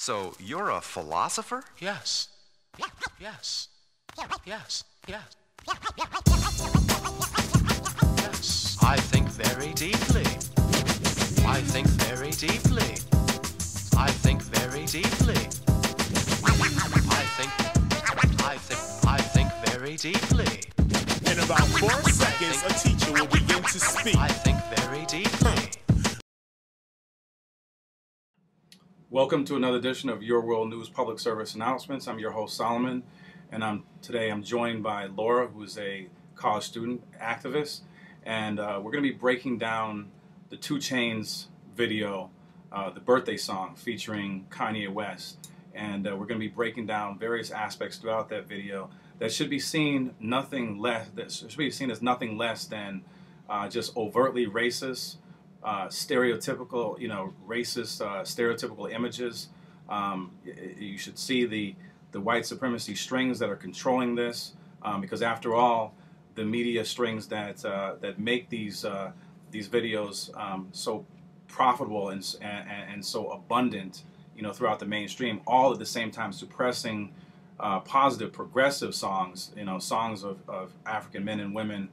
So you're a philosopher? Yes. Yes. Yes. Yes. Yes. I think very deeply. I think very deeply. I think very deeply. I think very deeply. In about 4 seconds, a teacher will begin to speak. I think very deeply. Welcome to another edition of Your World News Public Service Announcements. I'm your host, Solomon, and today I'm joined by Laura, who is a college student activist, and we're going to be breaking down the 2 Chainz video, the birthday song featuring Kanye West, and we're going to be breaking down various aspects throughout that video that should be seen as nothing less than just overtly racist. Stereotypical, racist, stereotypical images. You should see the white supremacy strings that are controlling this, because after all, the media strings that make these videos so profitable and so abundant, throughout the mainstream, all at the same time suppressing positive, progressive songs, songs of African men and women,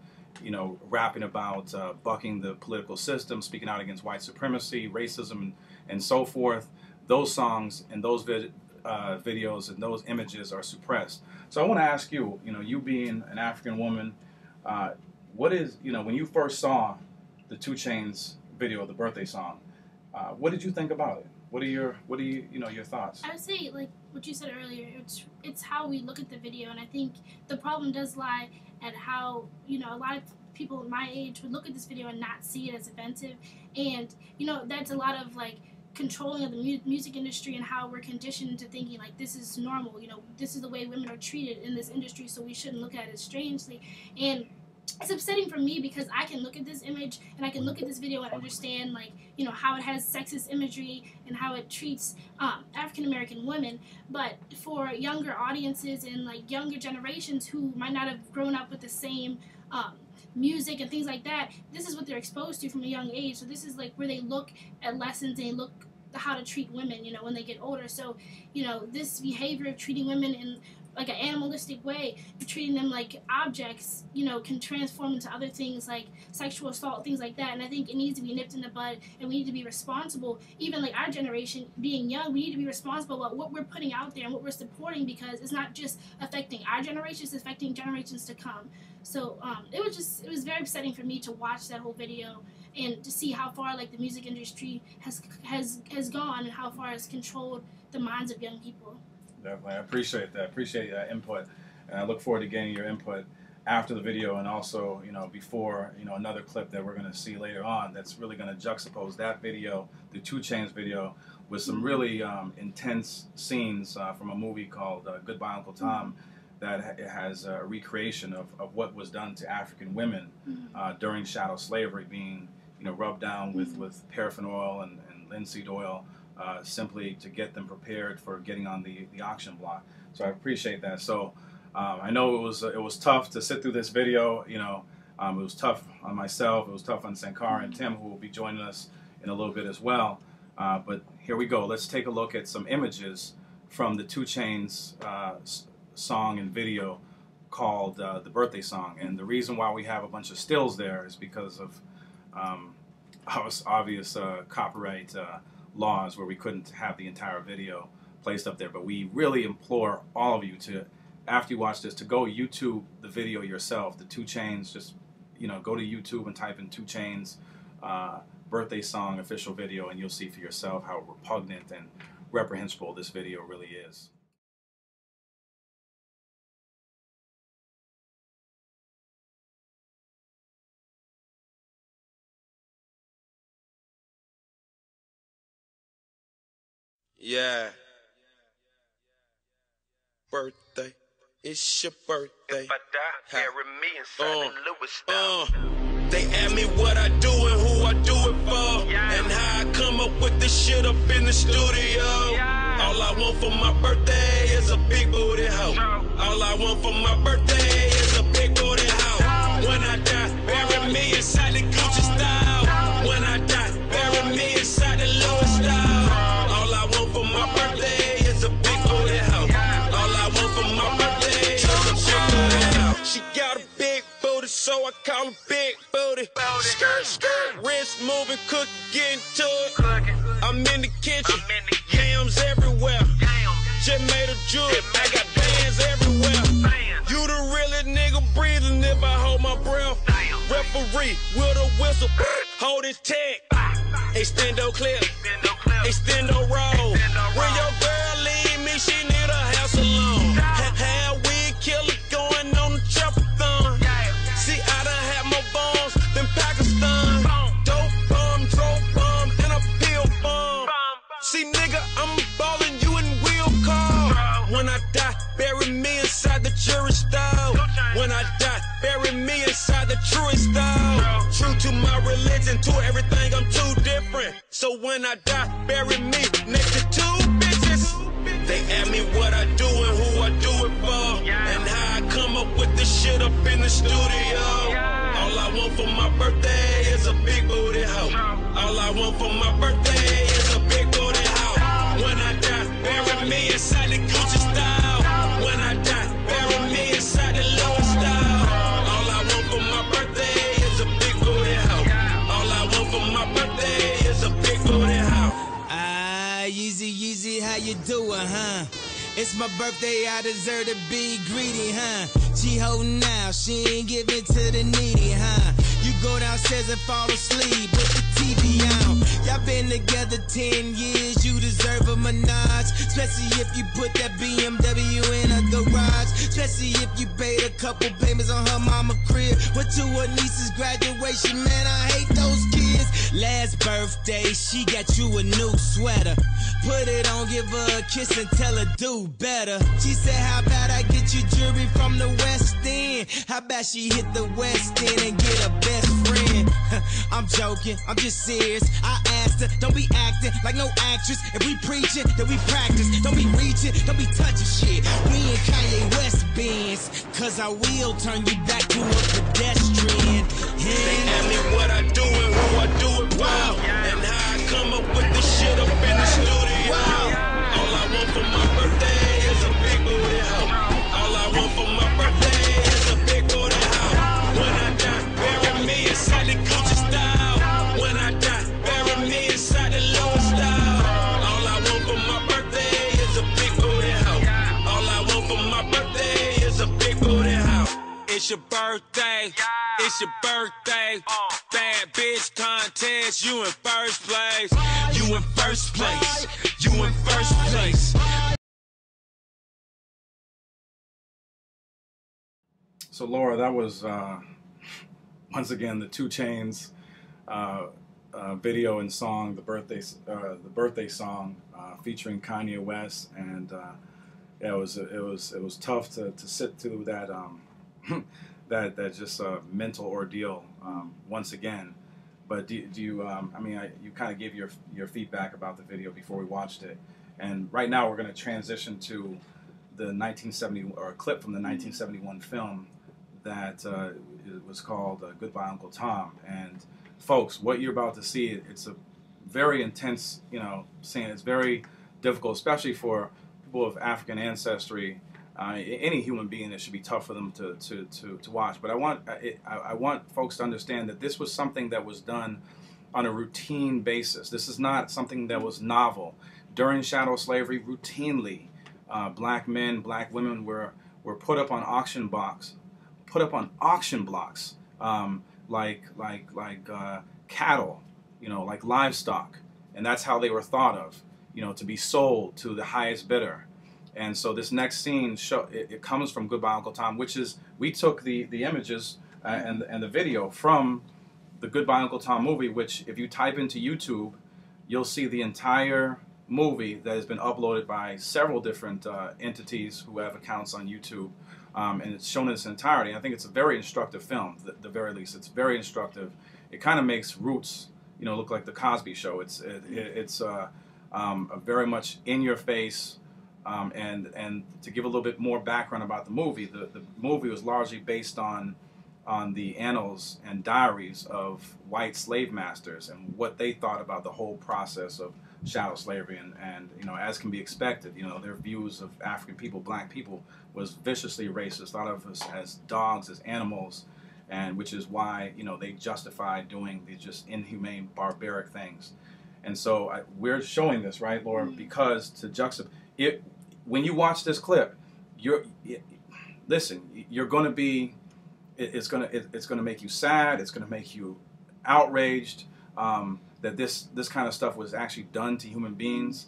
rapping about bucking the political system, speaking out against white supremacy, racism, and so forth. Those songs and those videos and those images are suppressed. So I want to ask you, you being an African woman, what is, when you first saw the 2 Chainz video, the birthday song, what did you think about it? What are your thoughts? I would say, like what you said earlier, it's how we look at the video, and I think the problem does lie at how, a lot of people my age would look at this video and not see it as offensive, and, that's a lot of, controlling of the music industry and how we're conditioned into thinking, this is normal, this is the way women are treated in this industry, so we shouldn't look at it strangely, and it's upsetting for me because I can look at this image and I can look at this video and understand, how it has sexist imagery and how it treats African-American women. But for younger audiences and, younger generations who might not have grown up with the same music and things like that, this is what they're exposed to from a young age. So this is, where they look at lessons and they look how to treat women, when they get older. So, this behavior of treating women in an animalistic way, treating them like objects, can transform into other things like sexual assault, things like that. And I think it needs to be nipped in the bud, and we need to be responsible. Even our generation, being young, we need to be responsible about what we're putting out there and what we're supporting, because it's not just affecting our generation, it's affecting generations to come. So it was very upsetting for me to watch that whole video and to see how far the music industry has gone and how far it's controlled the minds of young people. Definitely. I appreciate that. Appreciate that input. And I look forward to getting your input after the video, and also, before, another clip that we're going to see later on that's really going to juxtapose that video, the 2 Chainz video, with some really intense scenes from a movie called Goodbye Uncle Tom, that has a recreation of what was done to African women during chattel slavery, being, rubbed down with paraffin oil and linseed oil, simply to get them prepared for getting on the auction block. So I appreciate that. So I know it was tough to sit through this video. It was tough on myself. It was tough on Sankara and Tim, who will be joining us in a little bit as well. But here we go. Let's take a look at some images from the 2 Chainz song and video called The Birthday Song. And the reason why we have a bunch of stills there is because of obvious copyright laws, where we couldn't have the entire video placed up there. But we really implore all of you to, after you watch this, to go YouTube the video yourself, the 2 Chainz. Just go to YouTube and type in 2 Chainz birthday song official video, and you'll see for yourself how repugnant and reprehensible this video really is. Yeah. Birthday. It's your birthday. If I die, bury me inside the Louis style. They ask me what I do and who I do it for, and how I come up with this shit up in the studio. All I want for my birthday is a big booty hoe. All I want for my birthday is a big booty hoe. When I die, bury me inside the Gucci style. When I die, bury me inside the Louis style. All I want for my birthday I call him big booty. Skirt, skirt, wrist moving, cook, getting to it. I'm in the kitchen, yams everywhere. Just made a jewel, I got bands everywhere. You the realest nigga breathing if I hold my breath. Referee with a whistle, hold his tag. Extendo clip, extendo roll. When your girl leave me, she need a hair salon. Hair wig killer going on the triple-thon. See, I done had more bombs than Pakistan. Dope bomb, and a pill bomb. See, nigga, I'm ballin' you in wheel car. When I die, bury me inside the jury style. When I die, bury me inside the truest style. True to my religion, to everything, I'm too different. So when I die, bury me next to two bitches. They ask me what I do and who I do it for, and how I come up with this shit up in the studio. All I want for my birthday is a big booty hoe. All I want for my birthday is a big booty hoe. When I die, bury me inside the Gucci style. When I die, bury me inside the Louis style. All I want for my birthday is a big booty hoe. All I want for my birthday is a big booty hoe. Yeezy, Yeezy, how you doing, huh? It's my birthday, I deserve to be greedy, huh? She holding out, she ain't giving to the needy, huh? You go downstairs and fall asleep with the TV on. Y'all been together 10 years, you deserve a menage. Especially if you put that BMW in a garage. Especially if you paid a couple payments on her mama crib. Went to her niece's graduation, man, I hate those kids. Last birthday, she got you a new sweater. Put it on, give her a kiss and tell her do better. She said, how about I get you jewelry from the West End? How about she hit the West End and get a best friend? I'm joking, I'm just serious. I asked her, don't be acting like no actress. If we preaching, then we practice. Don't be reaching, don't be touching shit. We in Kanye West Benz, cause I will turn you back to a pedestrian. They ask me what I do and who I do it for, and how I come up with this shit up in the studio. All I want for my birthday is a big booty hoe. All I want for my birthday is a big booty hoe. When I die, bury me inside the Gucci style. When I die, bury me inside the Louis style. All I want for my birthday is a big booty hoe. All I want for my birthday is a big booty hoe. It's your birthday. It's your birthday. Bad bitch contest. You in first place. You in first place. You in first place. So Laura, that was once again the 2 Chainz video and song, the birthday song featuring Kanye West, and yeah, it was tough to sit through that that just mental ordeal once again. But do you I mean, you kind of gave your feedback about the video before we watched it, and right now we're going to transition to the 1970 or a clip from the 1971 film that it was called Goodbye Uncle Tom. And folks, what you're about to see, it's a very intense, scene. It's very difficult, especially for people of African ancestry. Any human being, it should be tough for them to watch. But I want folks to understand that this was something that was done on a routine basis. This is not something that was novel. During chattel slavery, routinely, black men, black women were put up on auction blocks, like cattle, like livestock, and that's how they were thought of, to be sold to the highest bidder. And so this next scene it comes from Goodbye Uncle Tom, which is, we took the images and the video from the Goodbye Uncle Tom movie, which if you type into YouTube, you'll see the entire movie that has been uploaded by several different entities who have accounts on YouTube, and it's shown in its entirety. I think it's a very instructive film, at the very least. It's very instructive. It kind of makes Roots, look like the Cosby Show. It's a very much in your face. And to give a little bit more background about the movie was largely based on the annals and diaries of white slave masters and what they thought about the whole process of chattel slavery, and as can be expected, their views of African people, black people, was viciously racist, thought of us as dogs, as animals, and which is why, you know, they justify doing these just inhumane, barbaric things. And so we're showing this, right, Laura, because to juxtapose it. When you watch this clip, listen, you're going to be, it's going to make you sad. It's going to make you outraged that this kind of stuff was actually done to human beings.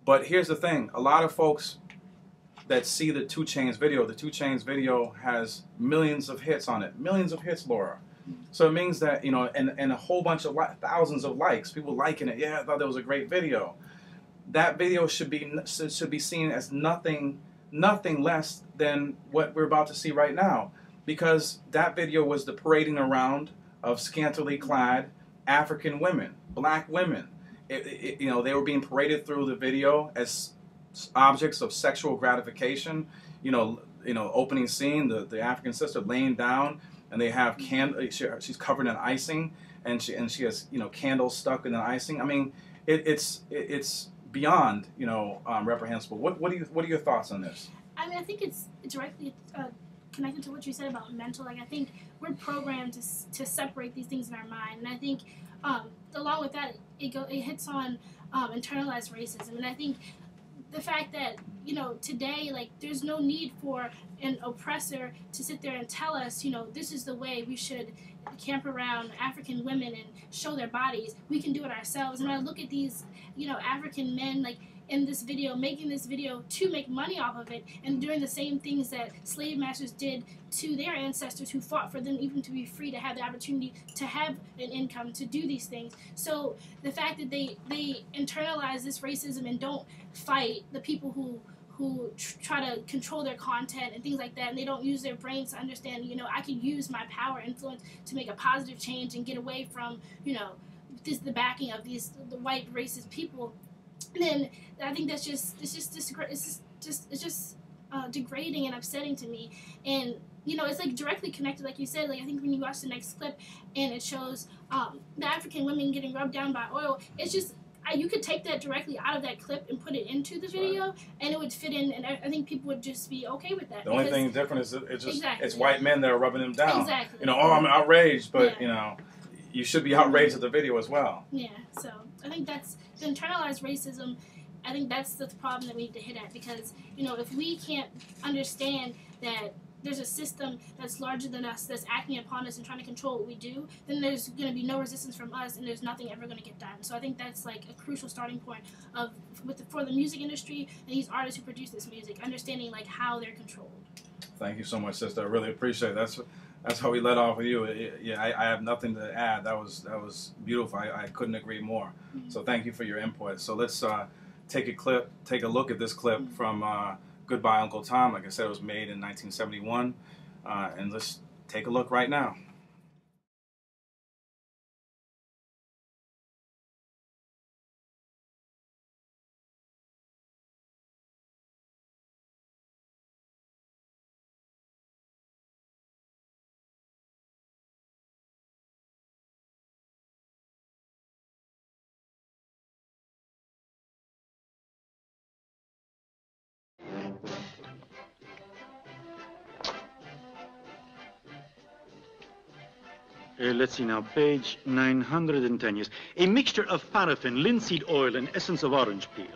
But here's the thing: a lot of folks that see the 2 Chainz video, has millions of hits on it, millions of hits, Laura. So it means that, you know, and a whole bunch of thousands of likes, people liking it. Yeah, I thought that was a great video. That video should be seen as nothing less than what we're about to see right now, because that video was the parading around of scantily clad African women, black women. You know, they were being paraded through the video as objects of sexual gratification. You know, opening scene, the African sister laying down, and they have she's covered in icing, and she has, you know, candles stuck in the icing. I mean, it's beyond, you know, reprehensible. What are your thoughts on this? I mean, I think it's directly connected to what you said about mental. Like, I think we're programmed to separate these things in our mind, and I think along with that, it hits on internalized racism. And I think the fact that, you know, today, like, there's no need for an oppressor to sit there and tell us, you know, this is the way we should camp around African women and show their bodies. We can do it ourselves. And I look at these, you know, African men, like, in this video, making this video to make money off of it, and doing the same things that slave masters did to their ancestors who fought for them even to be free, to have the opportunity to have an income, to do these things. So the fact that they internalize this racism and don't fight the people who try to control their content and things like that, and they don't use their brains to understand, you know, I can use my power and influence to make a positive change and get away from, you know, the backing of the white racist people. And then I think that's just degrading and upsetting to me. And, you know, it's like directly connected, like you said. Like, I think when you watch the next clip and it shows the African women getting rubbed down by oil, it's just, you could take that directly out of that clip and put it into the video, and it would fit in, and I think people would just be okay with that. The only thing different is it's just it's yeah. white men that are rubbing them down. Exactly. You know, oh, I'm outraged, but you know, you should be outraged at the video as well. Yeah. So I think that's the internalized racism. I think that's the problem that we need to hit at, because, you know, if we can't understand that there's a system that's larger than us, that's acting upon us and trying to control what we do, then there's going to be no resistance from us, and there's nothing ever going to get done. So I think that's like a crucial starting point for the music industry and these artists who produce this music, understanding like how they're controlled. Thank you so much, sister. I really appreciate it. That's how we let off with you. Yeah, I have nothing to add. That was beautiful. I couldn't agree more. Mm-hmm. So thank you for your input. So let's take a look at this clip mm-hmm. from Goodbye Uncle Tom. Like I said, it was made in 1971, and let's take a look right now. Let's see now, page 910, yes. A mixture of paraffin, linseed oil, and essence of orange peel.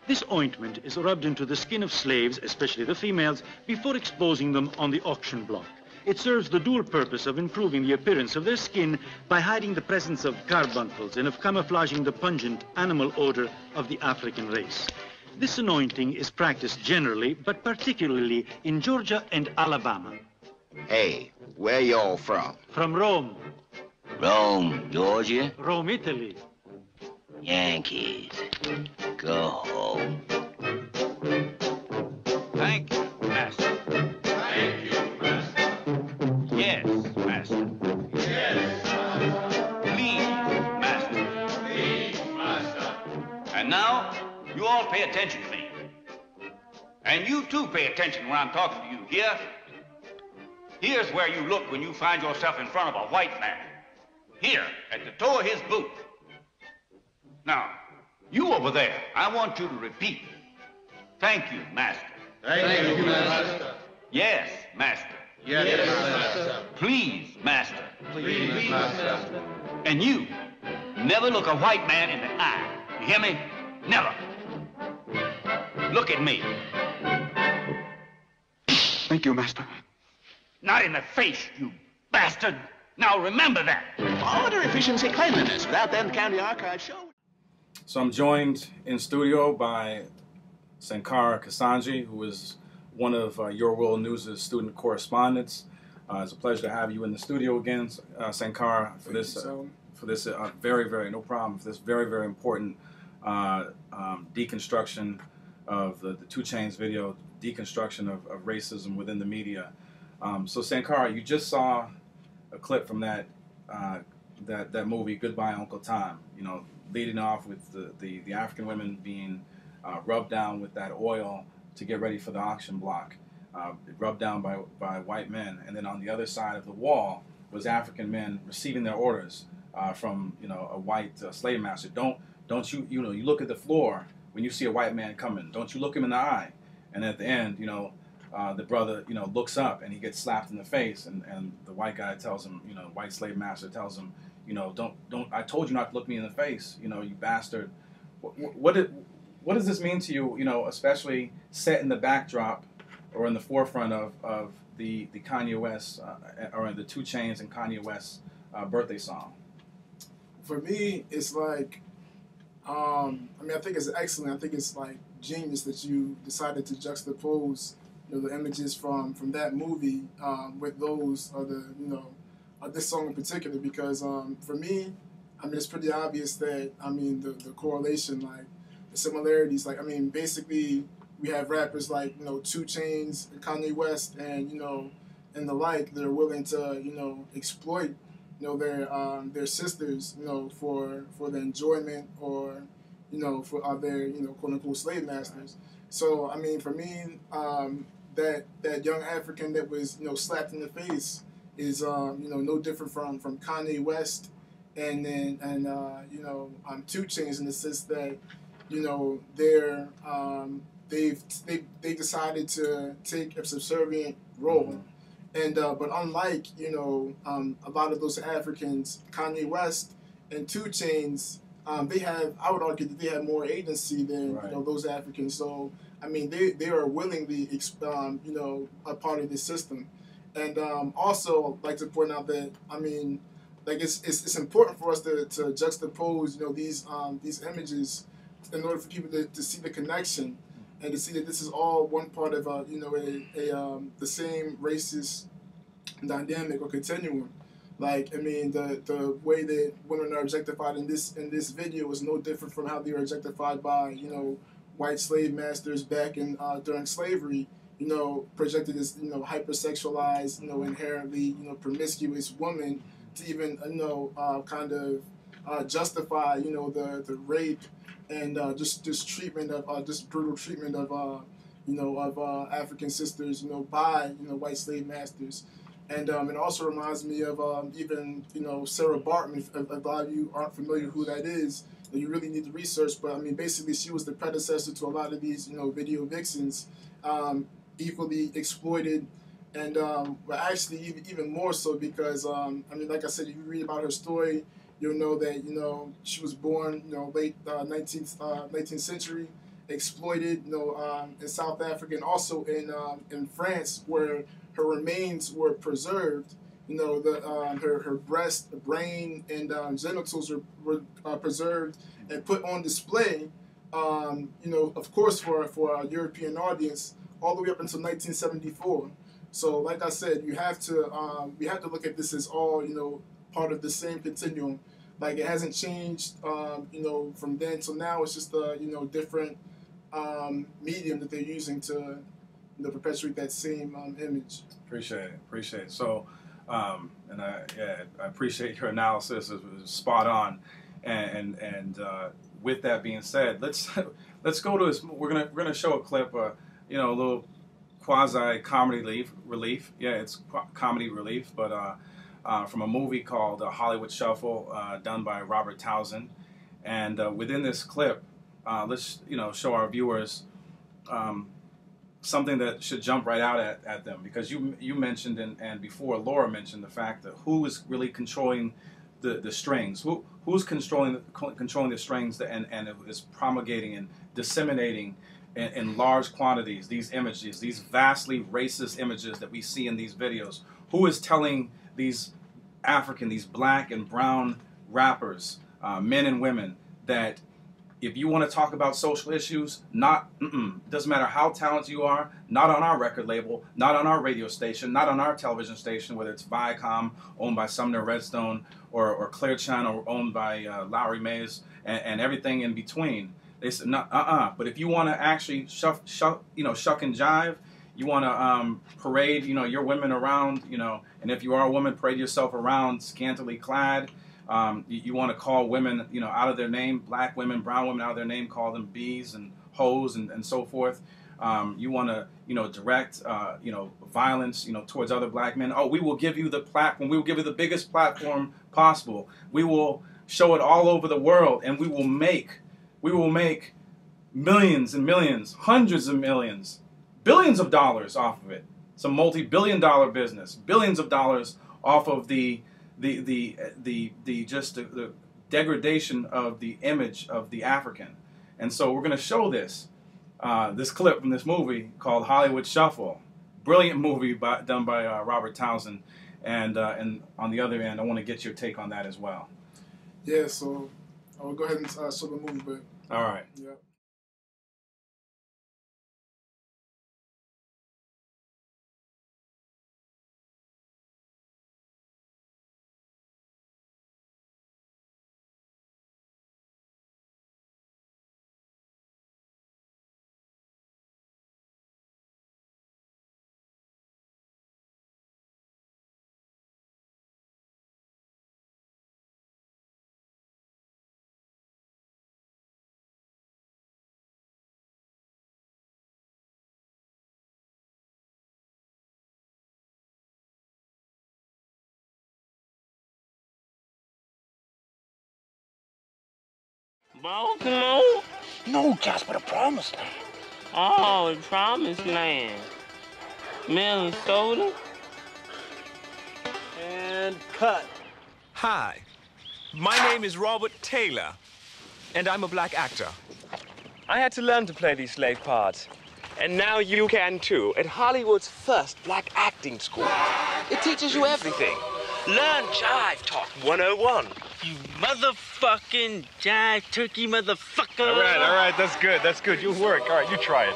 This ointment is rubbed into the skin of slaves, especially the females, before exposing them on the auction block. It serves the dual purpose of improving the appearance of their skin by hiding the presence of carbuncles and of camouflaging the pungent animal odor of the African race. This anointing is practiced generally, but particularly in Georgia and Alabama. Hey, where y'all from? From Rome. Rome, Georgia? Rome, Italy. Yankees, go home. Thank you, Master. Thank you, Master. Yes, Master. Yes, Master. Please, Master. Please, Master. And now, you all pay attention to me. And you too pay attention when I'm talking to you. Here? Here's where you look when you find yourself in front of a white man. Here, at the toe of his boot. Now, you over there, I want you to repeat. Thank you, Master. Thank you, Master. Yes, Master. Yes, master. Please, master. Please, master. And you, never look a white man in the eye. You hear me? Never. Look at me. Thank you, master. Not in the face, you bastard. Now remember that. Order, efficiency, cleanliness. Without them, the county archives show. So I'm joined in studio by Sankara Kasanji, who is one of Your World News' student correspondents. It's a pleasure to have you in the studio again, Sankara, for this very important deconstruction of the 2 Chainz video, deconstruction of racism within the media. So Sankara, you just saw a clip from that movie, Goodbye Uncle Tom. You know, leading off with the African women being rubbed down with that oil to get ready for the auction block, rubbed down by white men, and then on the other side of the wall was African men receiving their orders from a white slave master. Don't you you look at the floor when you see a white man coming. Don't you look him in the eye. And at the end, the brother looks up and he gets slapped in the face, and the white guy tells him, white slave master tells him, don't I told you not to look me in the face, you bastard. What does this mean to you, especially set in the backdrop or in the forefront of the Kanye West or the 2 Chainz and Kanye West's birthday song? For me, it's like, I think it's excellent. I think it's like genius that you decided to juxtapose, the images from that movie with those of this song in particular, because for me, it's pretty obvious that the correlation, like the similarities, like basically we have rappers like 2 Chainz, Kanye West, and and the like that are willing to exploit their sisters for the enjoyment or for their quote unquote slave masters. So for me, that young African that was slapped in the face is no different from Kanye West and 2 Chainz, in the sense that they decided to take a subservient role. And but unlike a lot of those Africans, Kanye West and 2 Chainz, I would argue that they have more agency than those Africans. So they are willingly a part of the system. And also like to point out that it's important for us to juxtapose these images in order for people to see the connection and to see that this is all one part of the same racist dynamic or continuum. Like the way that women are objectified in this video is no different from how they were objectified by white slave masters back in during slavery. Projected as hypersexualized, inherently promiscuous woman to even kind of justify the rape and just treatment of just brutal treatment of African sisters by white slave masters. And it also reminds me of even Sarah Bartman. If a lot of you aren't familiar who that is, then you really need to research. But basically she was the predecessor to a lot of these video vixens, equally exploited, and but actually even more so because like I said, if you read about her story, you'll know that she was born late 19th century, exploited in South Africa, and also in France, where her remains were preserved. Her breast, brain, and genitals were preserved and put on display. Of course for a European audience, all the way up until 1974. So, like I said, we have to look at this as all part of the same continuum. Like it hasn't changed, from then till now. It's just a different medium that they're using to perpetuate that same image. Appreciate it. So, and I appreciate your analysis. It was spot on. And with that being said, let's go to this. We're gonna show a clip. A little quasi comedy relief. Yeah, it's comedy relief, but from a movie called Hollywood Shuffle, done by Robert Townsend. And within this clip, let's show our viewers something that should jump right out at them, because you mentioned and before Laura mentioned the fact that who is really controlling the strings, who's controlling the strings and is promulgating and disseminating in large quantities these images, these vastly racist images that we see in these videos. Who is telling these these black and brown rappers, men and women, that if you want to talk about social issues, doesn't matter how talented you are, not on our record label, not on our radio station, not on our television station, whether it's Viacom, owned by Sumner Redstone, or Clear Channel, owned by Lowry Mays, and everything in between. They said, but if you want to actually shuck and jive, you want to parade, your women around, and if you are a woman, parade yourself around scantily clad. You want to call women, out of their name, black women, brown women out of their name, call them bees and hoes and so forth. You want to, direct, violence, towards other black men. Oh, we will give you the platform. We will give you the biggest platform possible. We will show it all over the world, and we will make millions and millions, hundreds of millions, billions of dollars off of it. It's a multi-billion-dollar business. Billions of dollars off of the degradation of the image of the African. And so we're going to show this clip from this movie called Hollywood Shuffle. Brilliant movie done by Robert Townsend. And on the other end, I want to get your take on that as well. Yeah, so I'll go ahead and show the movie, but... All right. Yeah. Baltimore? No, Jasper, the promised land. Oh, the promised land. Minnesota? And cut. Hi, my name is Robert Taylor, and I'm a black actor. I had to learn to play these slave parts, and now you can too, at Hollywood's first black acting school. It teaches you everything. Learn Jive Talk 101. You motherfucking jive turkey motherfucker. All right, that's good. You'll work. All right, you try it.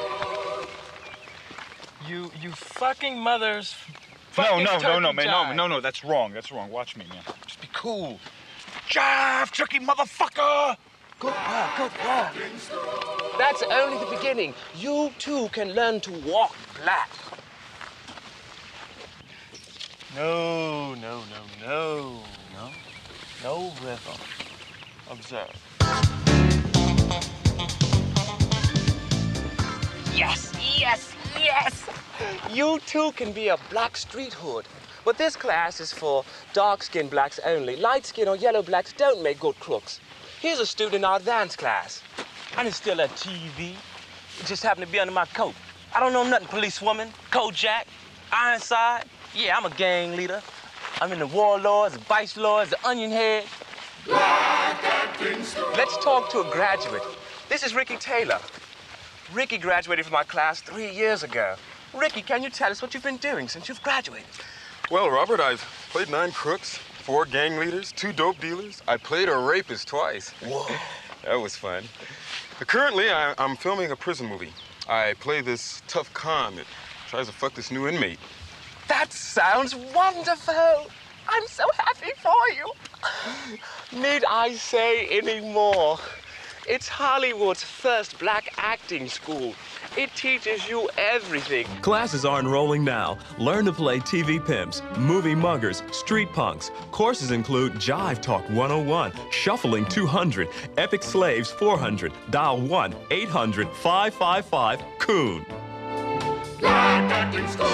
You fucking mothers. No, man, no, that's wrong. Watch me, man. Just be cool. Jive, turkey motherfucker! Good work. That's only the beginning. You too can learn to walk black. No. No rhythm. Observe. Yes. You too can be a black street hood. But this class is for dark-skinned blacks only. Light-skinned or yellow blacks don't make good crooks. Here's a student in our dance class. And it's still at TV. It just happened to be under my coat. I don't know nothing, policewoman, Kojak, Ironside. Yeah, I'm a gang leader. I'm in the Warlords, the Vice Lords, the Onion Head. Let's talk to a graduate. This is Ricky Taylor. Ricky graduated from my class 3 years ago. Ricky, can you tell us what you've been doing since you've graduated? Well, Robert, I've played 9 crooks, 4 gang leaders, 2 dope dealers. I played a rapist twice. Whoa. That was fun. Currently, I'm filming a prison movie. I play this tough con that tries to fuck this new inmate. That sounds wonderful. I'm so happy for you. Need I say any more? It's Hollywood's first black acting school. It teaches you everything. Classes are enrolling now. Learn to play TV pimps, movie muggers, street punks. Courses include Jive Talk 101, Shuffling 200, Epic Slaves 400, Dial 1-800-555-COON. Black acting school.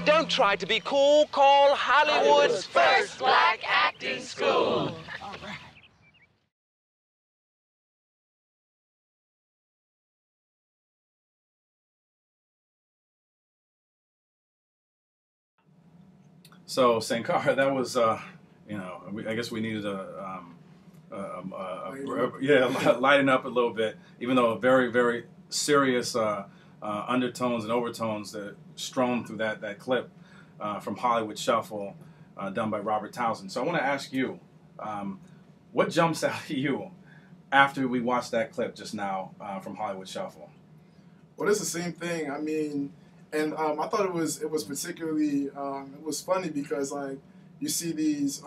Don't try to be cool. Call Hollywood's first black acting school. So Sankara, that was you know, I guess we needed lighten up a little bit, even though very serious undertones and overtones that strewn through that clip from Hollywood Shuffle, done by Robert Townsend. So I want to ask you, what jumps out at you after we watched that clip just now from Hollywood Shuffle? Well, it's the same thing. I mean, and I thought it was particularly it was funny because like you see these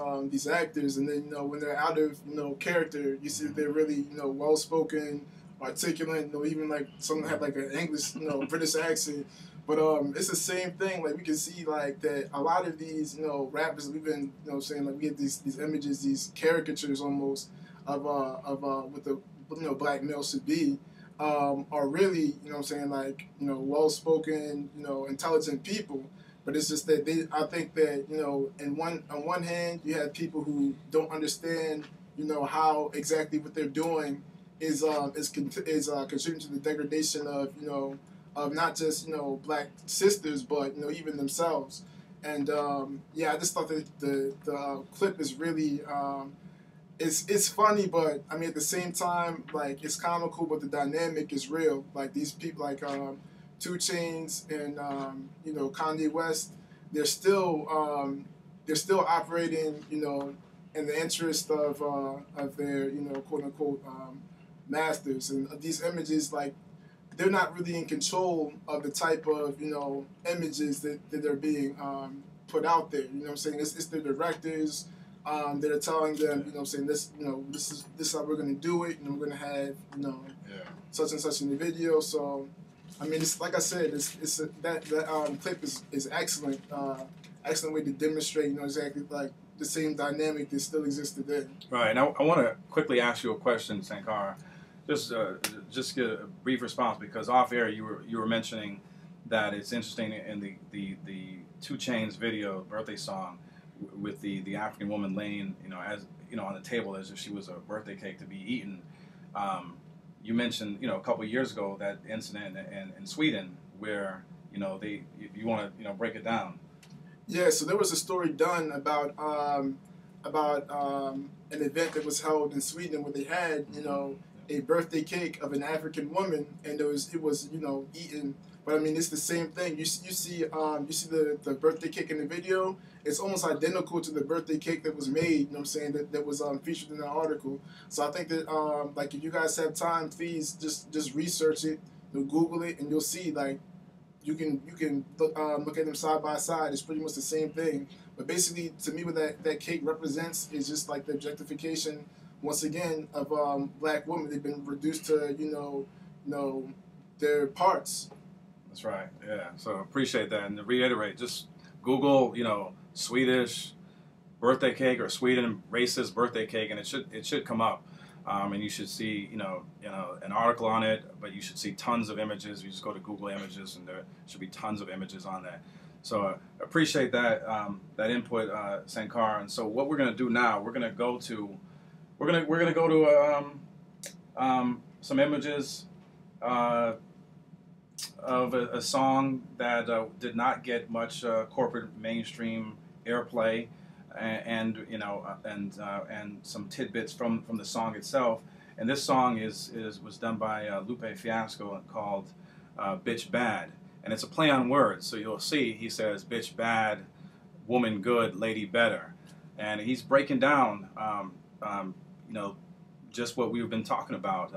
actors, and then when they're out of character, you see that they're really well spoken, articulate. Even like some have like an English British accent. But it's the same thing. Like we can see like that a lot of these rappers we've been saying like we get these images, these caricatures almost of what the black male should be. Are really, like, well-spoken, intelligent people. But it's just that I think that, on one hand, you have people who don't understand, how exactly what they're doing is contributing to the degradation of not just, black sisters, but, even themselves. And, I just thought that the clip is really, it's funny, but I mean at the same time, like it's comical, but the dynamic is real. Like these people, like 2 Chainz and Kanye West, they're still operating, in the interest of their quote unquote masters. And these images, like they're not really in control of the type of images that are being put out there. You know what I'm saying? It's the directors. That are telling them, saying this, this is how we're gonna do it, and we're gonna have, such and such in the video. So, I mean, it's like I said, that clip is excellent, excellent way to demonstrate, exactly like the same dynamic that still exists today. Right. Now, I want to quickly ask you a question, Sankara. Just get a brief response because off air you were mentioning that it's interesting in the 2 Chainz video birthday song, with the African woman laying, as on the table as if she was a birthday cake to be eaten. You mentioned, a couple of years ago that incident in Sweden where, you want to, break it down. Yeah, so there was a story done about an event that was held in Sweden where they had, a birthday cake of an African woman, and it was eaten. But I mean, it's the same thing. You see the birthday cake in the video. It's almost identical to the birthday cake that was made. You know what I'm saying? That was featured in the article. So I think that like if you guys have time, please just research it, Google it, and you'll see like you can look at them side by side. It's pretty much the same thing. But basically, to me, what that cake represents is just like the objectification once again of black women. They've been reduced to their parts. That's right. Yeah. So appreciate that. And to reiterate, just Google, Swedish birthday cake or Sweden racist birthday cake, and it should come up. And you should see, an article on it, but you should see tons of images. You just go to Google Images, and there should be tons of images on that. So appreciate that input, Sankara. And so what we're gonna do now, we're gonna go to some images of a song that did not get much corporate mainstream airplay, and some tidbits from the song itself. And this song was done by Lupe Fiasco called "Bitch Bad," and it's a play on words. So you'll see he says "bitch bad, woman good, lady better," and he's breaking down just what we've been talking about.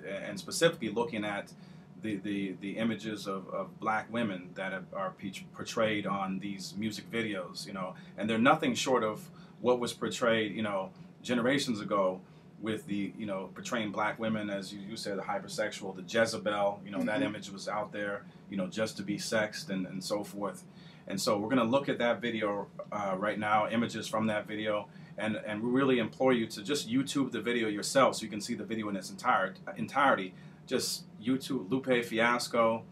And specifically looking at the images of black women that are portrayed on these music videos, and they're nothing short of what was portrayed, generations ago with the, portraying black women as you said, the hypersexual, the Jezebel, that image was out there, just to be sexed and so forth. And so we're going to look at that video right now, images from that video, and we really implore you to just YouTube the video yourself so you can see the video in its entirety. Just YouTube Lupe Fiasco,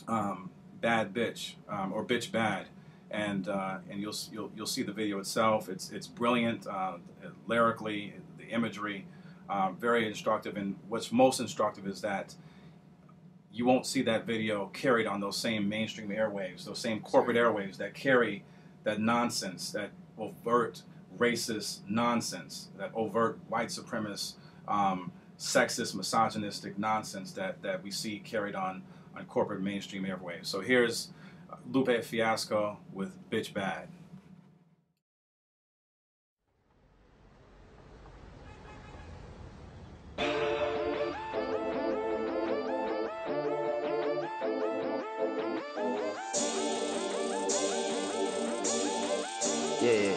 bad bitch, or bitch bad, and you'll see the video itself. It's brilliant lyrically, the imagery, very instructive. And what's most instructive is that you won't see that video carried on those same mainstream airwaves, those same corporate airwaves that carry that nonsense, that overt racist nonsense, that overt white supremacist, sexist, misogynistic nonsense that we see carried on corporate mainstream airwaves. So here's Lupe Fiasco with Bitch Bad. Yeah.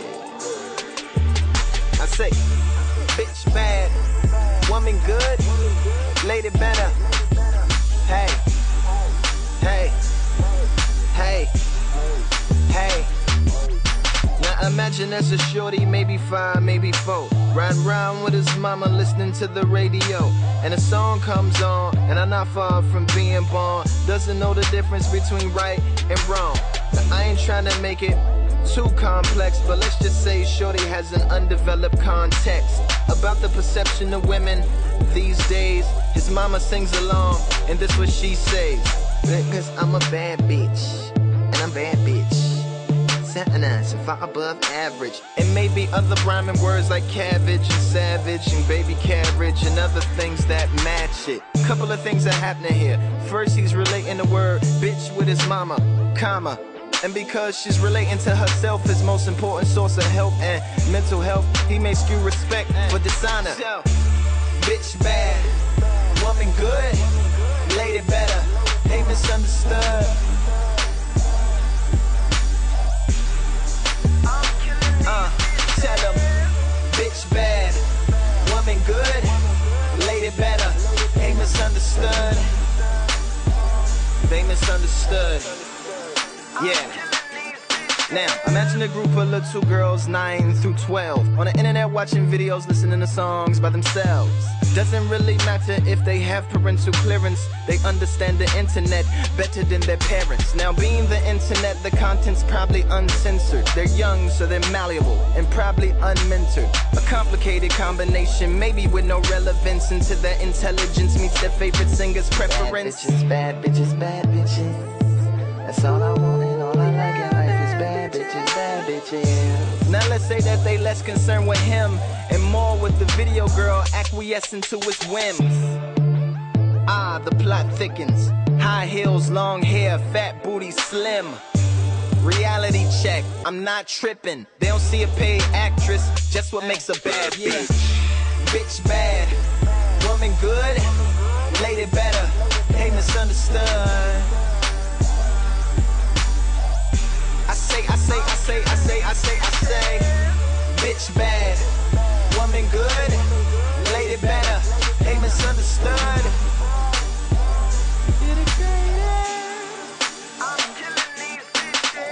I say, bitch bad, woman good, lady better. Hey, hey, hey, hey. Now imagine there's a shorty, maybe 5, maybe 4, riding around with his mama listening to the radio, and a song comes on, and I'm not far from being born. Doesn't know the difference between right and wrong. Now, I ain't trying to make it too complex, but let's just say shorty has an undeveloped context about the perception of women these days. His mama sings along, and this what she says: because I'm a bad bitch, and I'm bad bitch, so far above average. And maybe other rhyming words like cabbage and savage and baby carriage and other things that match it. Couple of things are happening here. First, he's relating the word bitch with his mama, comma. And because she's relating to herself, his most important source of help and mental health, he may skew respect for dishonor. So, bitch bad, woman good, lady better, ain't misunderstood. Tell them, bitch bad, woman good, lady better, ain't misunderstood. They misunderstood. Yeah. Now, imagine a group of little girls 9 through 12 on the internet watching videos, listening to songs by themselves. Doesn't really matter if they have parental clearance, they understand the internet better than their parents. Now, being the internet, the content's probably uncensored. They're young, so they're malleable and probably unmentored. A complicated combination, maybe with no relevance into their intelligence meets their favorite singer's preference. Bad bitches, bad bitches, bad bitches. That's all I want and all I like in life is bad bitches, bad bitches. Now let's say that they less concerned with him and more with the video girl acquiescing to his whims. Ah, the plot thickens. High heels, long hair, fat booty, slim. Reality check, I'm not tripping. They don't see a paid actress, just what makes a bad bitch. Bitch bad, woman good, lady better, ain't misunderstood. I say, bitch bad, woman good, lady better, ain't misunderstood.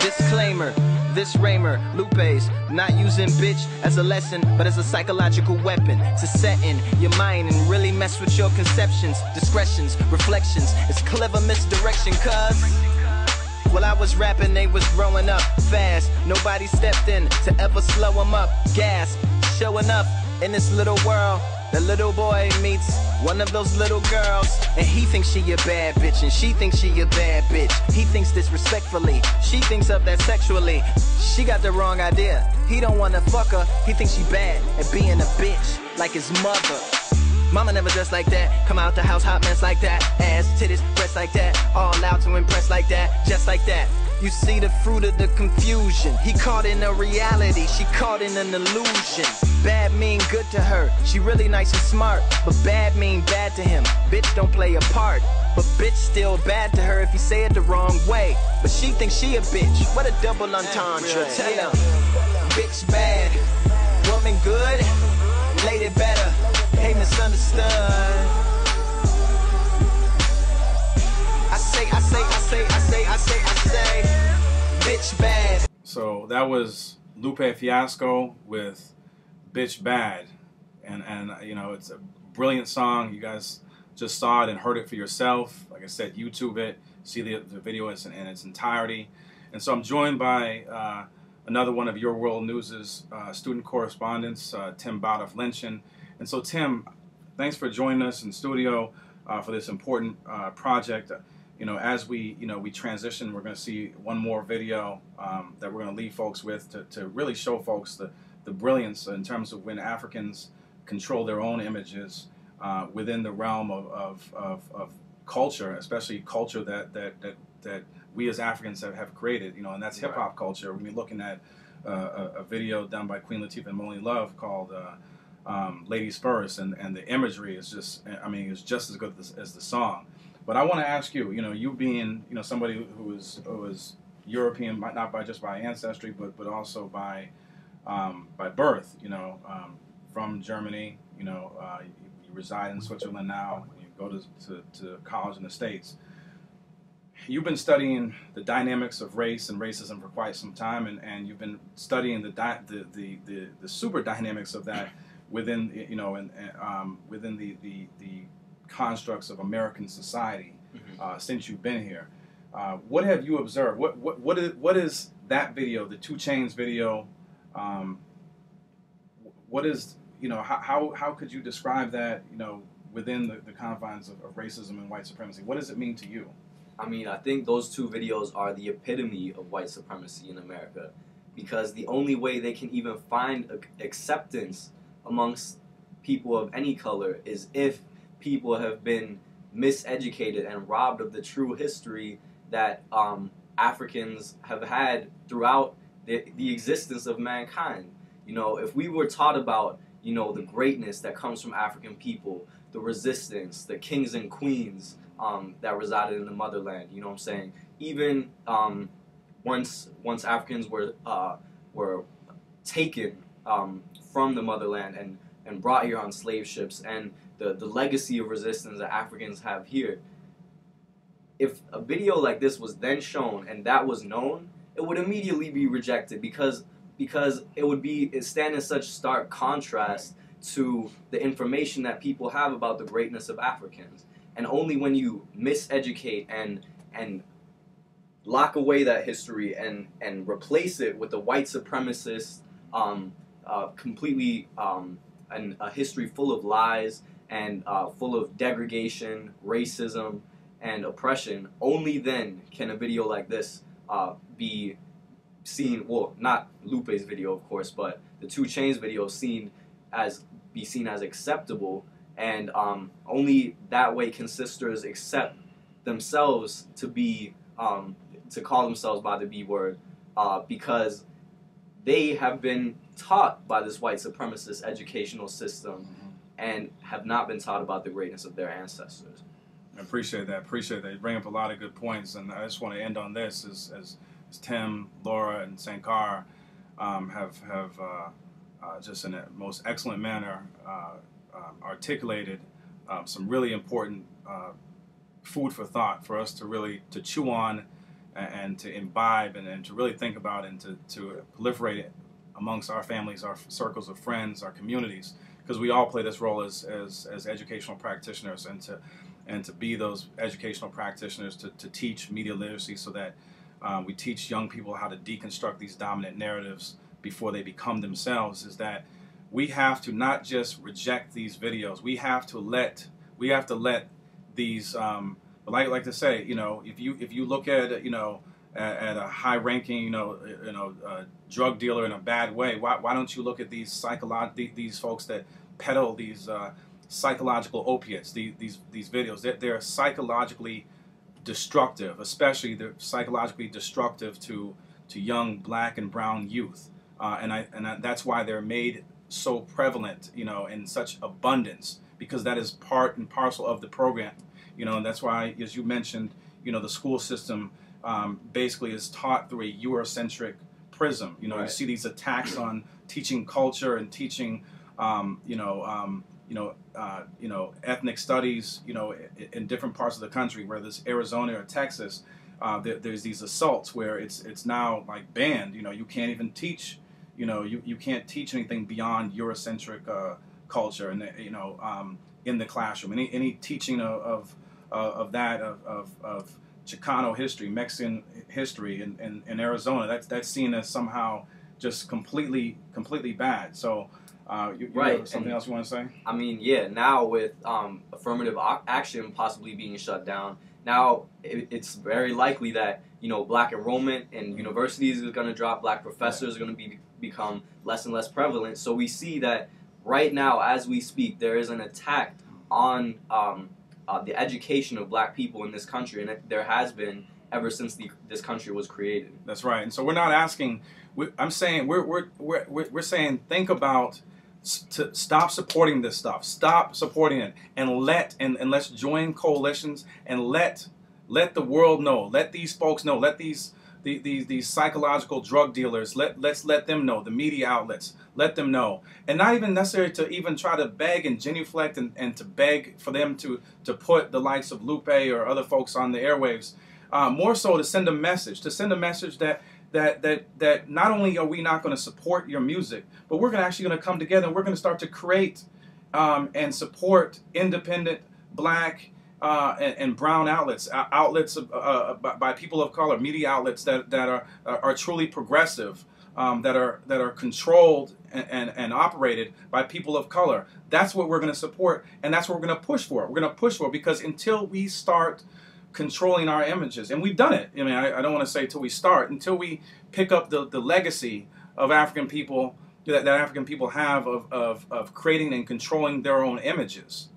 Disclaimer, this Raymer, Lupe's, not using bitch as a lesson, but as a psychological weapon to set in your mind and really mess with your conceptions, discretions, reflections. It's clever misdirection, cuz while I was rapping, they was growing up fast. Nobody stepped in to ever slow them up. Gas, showing up in this little world. The little boy meets one of those little girls, and he thinks she a bad bitch, and she thinks she a bad bitch. He thinks disrespectfully, she thinks of that sexually. She got the wrong idea. He don't wanna fuck her, he thinks she bad at being a bitch, like his mother. Mama never dressed like that, come out the house hot mess like that. Ass, titties, breasts like that, all out to impress like that, just like that. You see the fruit of the confusion. He caught in a reality, she caught in an illusion. Bad mean good to her, she really nice and smart, but bad mean bad to him. Bitch don't play a part, but bitch still bad to her if you say it the wrong way. But she thinks she a bitch, what a double entendre. Tell him, bitch bad, woman good, lady better, ain't misunderstood. I say, bitch bad. So that was Lupe Fiasco with Bitch Bad. And you know, it's a brilliant song. You guys just saw it and heard it for yourself. Like I said, YouTube it, see the video in its entirety. And so I'm joined by another one of Your World News' student correspondents, Tim Baudoff Lynchen. And so Tim, thanks for joining us in studio. for this important project. As we transition, we're going to see one more video that we're going to leave folks with to really show folks the brilliance in terms of when Africans control their own images within the realm of culture, especially culture that we as Africans have created, and that's hip hop culture. We're looking at a video done by Queen Latifah and Monie Love called Ladies First, and the imagery is just, it's just as good as the song. But I want to ask you, you being, somebody who was European, not just by ancestry, but also by birth, from Germany, you reside in Switzerland now, you go to college in the States. You've been studying the dynamics of race and racism for quite some time, and you've been studying the super dynamics of that within within the constructs of American society since you've been here. What have you observed? What is that video, the 2 Chainz video? What is, how could you describe that, within the confines of racism and white supremacy? What does it mean to you? I think those 2 videos are the epitome of white supremacy in America, because the only way they can even find acceptance amongst people of any color is if people have been miseducated and robbed of the true history that Africans have had throughout the existence of mankind. If we were taught about, the greatness that comes from African people, the resistance, the kings and queens that resided in the motherland, you know what I'm saying? Even once Africans were taken from the motherland and brought here on slave ships, and the legacy of resistance that Africans have here, if a video like this was then shown and that was known, it would immediately be rejected because it stand in such stark contrast to the information that people have about the greatness of Africans. And only when you miseducate and lock away that history and replace it with a white supremacist, completely and a history full of lies and full of degradation, racism, and oppression, only then can a video like this be seen, well, not Lupe's video, of course, but the 2 Chainz video be seen as acceptable, and only that way can sisters accept themselves to be, to call themselves by the B word, because they have been taught by this white supremacist educational system and have not been taught about the greatness of their ancestors. I appreciate that. You bring up a lot of good points, and I just want to end on this as Tim, Laura, and Sankar have just in a most excellent manner articulated some really important food for thought for us to chew on and to imbibe and to really think about and to proliferate it amongst our families, our circles of friends, our communities, because we all play this role as educational practitioners, and to be those educational practitioners to teach media literacy so that we teach young people how to deconstruct these dominant narratives before they become themselves. Is that we have to not just reject these videos. We have to let these like to say, if you look at at a high-ranking drug dealer in a bad way, why don't you look at these these folks that peddle these psychological opiates, these videos? They're psychologically destructive, especially they're psychologically destructive to young black and brown youth, and that's why they're made so prevalent, in such abundance, because that is part and parcel of the program, and that's why, as you mentioned, the school system basically is taught through a Eurocentric prism. Right. You see these attacks on teaching culture and teaching, ethnic studies, in different parts of the country, whether it's Arizona or Texas. There's these assaults where it's now like banned. You can't even teach. You can't teach anything beyond Eurocentric culture, and in the classroom. Any teaching of Chicano history, Mexican history in Arizona, that's seen as somehow just completely bad. So You right. have something else you want to say? I mean, yeah. Now with affirmative action possibly being shut down, now it's very likely that black enrollment in universities is going to drop. Black professors are going to become less and less prevalent. So we see that right now, as we speak, there is an attack on the education of black people in this country, and there has been ever since this country was created. That's right. And so we're not asking. I'm saying we're saying think about. To stop supporting this stuff. Stop supporting it, and let's join coalitions and let the world know. Let these folks know. Let these psychological drug dealers. Let's let them know. The media outlets. Let them know, and not even necessary to even try to beg and genuflect and to beg for them to put the likes of Lupe or other folks on the airwaves. More so to send a message. That not only are we not going to support your music, but we're actually going to come together and we're going to start to create and support independent black and brown outlets by people of color, media outlets that are truly progressive, that are controlled and operated by people of color. That's what we're going to support, and that's what we're going to push for. We're going to push for, because until we start controlling our images, and we've done it. I mean, I don't want to say until we pick up the legacy of African people that African people have of creating and controlling their own images.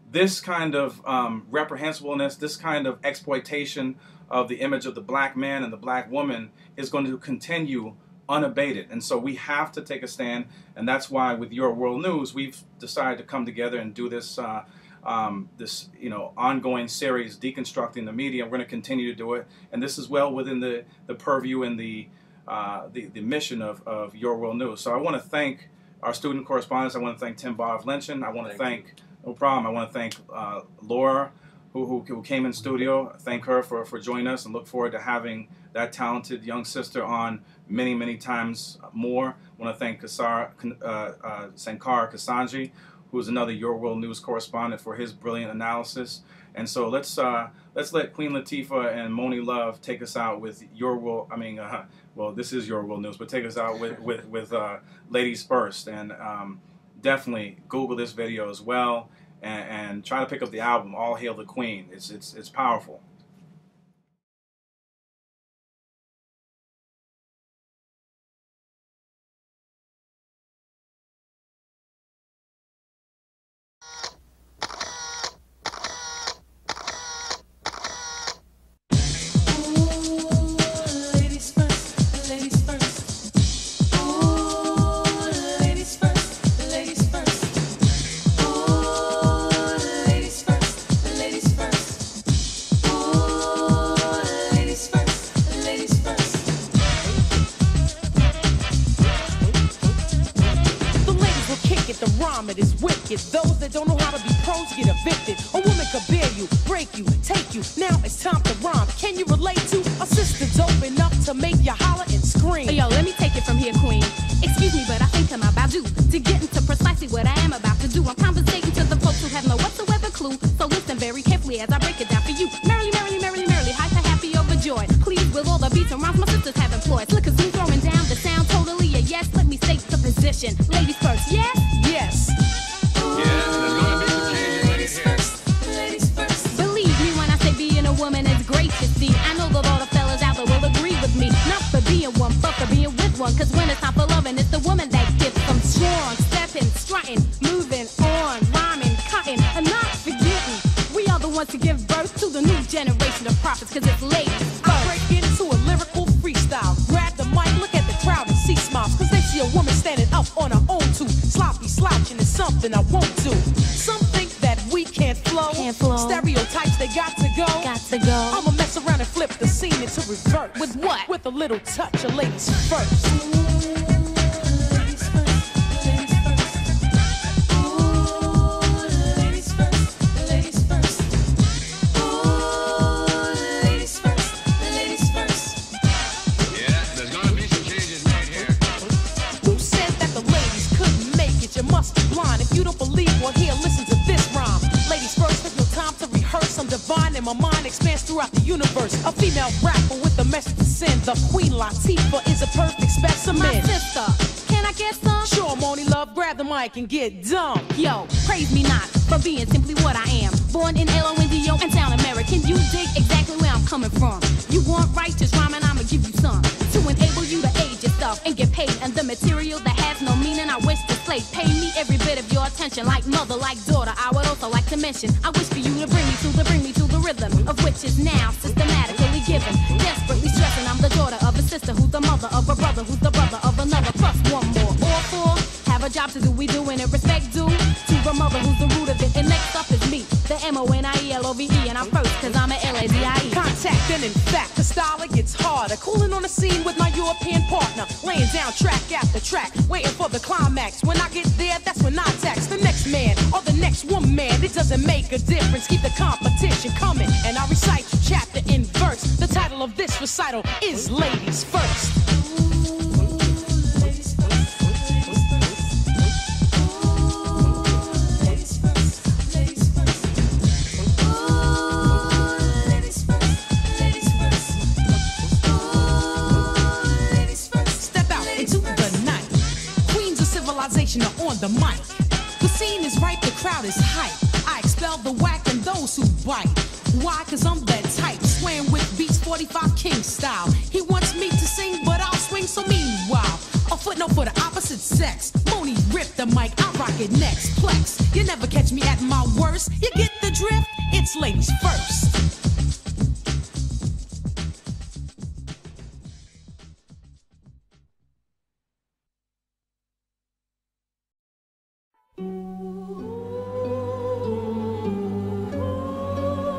This kind of reprehensibleness, this kind of exploitation of the image of the black man and the black woman is going to continue unabated. And so we have to take a stand, and that's why with Your World News, we've decided to come together and do this ongoing series, Deconstructing the Media. We're going to continue to do it, and this is well within the purview and the mission of Your World News. So I want to thank our student correspondents. I want to thank Tim Bob Lynchen. I want to thank, no problem, I want to thank Laura, who came in studio. Thank her for joining us, and look forward to having that talented young sister on many, many times more. I want to thank Sankar Kasanji, who is another Your World News correspondent, for his brilliant analysis. And so let's let Queen Latifah and Moni Love take us out with Your World. I mean, well, this is Your World News, but take us out with Ladies First, and definitely Google this video as well, and try to pick up the album All Hail the Queen. It's powerful. Those that don't know how to be pros get evicted. A woman could bear you, break you, take you. Now it's time to rhyme. Can you relate to a sister dope enough to make you holler and scream? Yo, let me take it from here, queen. Excuse me, but I think I'm about due to get into precisely what I am about to do. I'm conversating to the folks who have no whatsoever clue. So listen very carefully as I break it down for you. Merrily, merrily, merrily, merrily, hyper, happy, overjoyed. Please, with all the beats and rhymes my sisters have employed. Slick as soon throwing down the sound, totally a yes. Let me state the position. Ladies first, yes? Yes. Woman is gracious, see. I know that all the fellas out there will agree with me. Not for being one, but for being with one. Cause when it's time for loving, it's the woman that gets them strong. Stepping, strutting, moving on, rhyming, cutting, and not forgetting. We are the ones to give birth to the new generation of prophets, cause it's ladies first. I break into a lyrical freestyle. Grab the mic, look at the crowd and see smiles. Cause they see a woman standing up on her own too. Sloppy slouching is something I won't do. Some think that we can't flow. Stereotypes, they got to go. I'ma mess around and flip the scene into reverse. With what? With a little touch of ladies first. My mind expands throughout the universe. A female rapper with a message to send. The Queen Latifah is a perfect specimen. My sister. can I get some? Sure, Moni Love, grab the mic and get dumb. Yo, praise me not for being simply what I am. Born in L-O-N-D-O and sound American. You dig exactly where I'm coming from. You want righteous rhyme and I'ma give you some to enable you to age yourself and get paid. And the material that has no meaning, I wish to slay. Pay me every bit of your attention, like mother, like daughter. I would also like to mention, I wish for you to bring me to the rhythm of which is now systematically given. Desperately stressing, I'm the daughter of a sister who's the mother of a brother who's the brother of another. Plus one more. All four have a job to do. We doing it respect due to the mother who's the root of it. And next up is me, the M-O-N-I-E-L-O-V-E, and I'm first cause I'm a L-A-Z-I-E. Contact and in fact, the style it gets harder. Cooling on the scene with my European partner, laying down track after track, waiting for the climax. When I get there, that's when I tax the next man or the next woman. It doesn't make a difference. Keep the competition coming, and I recite chapter in verse. The title of this recital is Ladies First. Are on the mic. The scene is ripe, the crowd is hype. I expel the whack and those who bite. Why? Cause I'm that type, swaying with beats 45 King style. He wants me to sing, but I'll swing so meanwhile. A footnote for the opposite sex. Moni rip the mic, I rock it next. Plex, you never catch me at my worst. You get the drift? It's ladies first.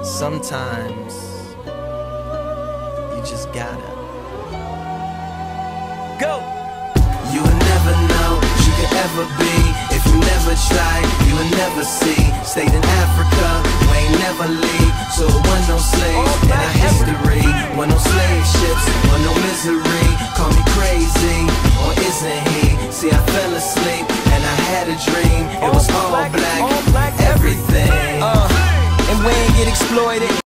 Sometimes you just gotta go. You will never know what you could ever be if you never try. You will never see. Stayed in Africa, we ain't never leave. So it wasn't no slaves in our history. Wasn't no slave ships, wasn't no misery. Call me crazy, or isn't he? See, I fell asleep and I had a dream. It was all black, everything. And we ain't get exploited.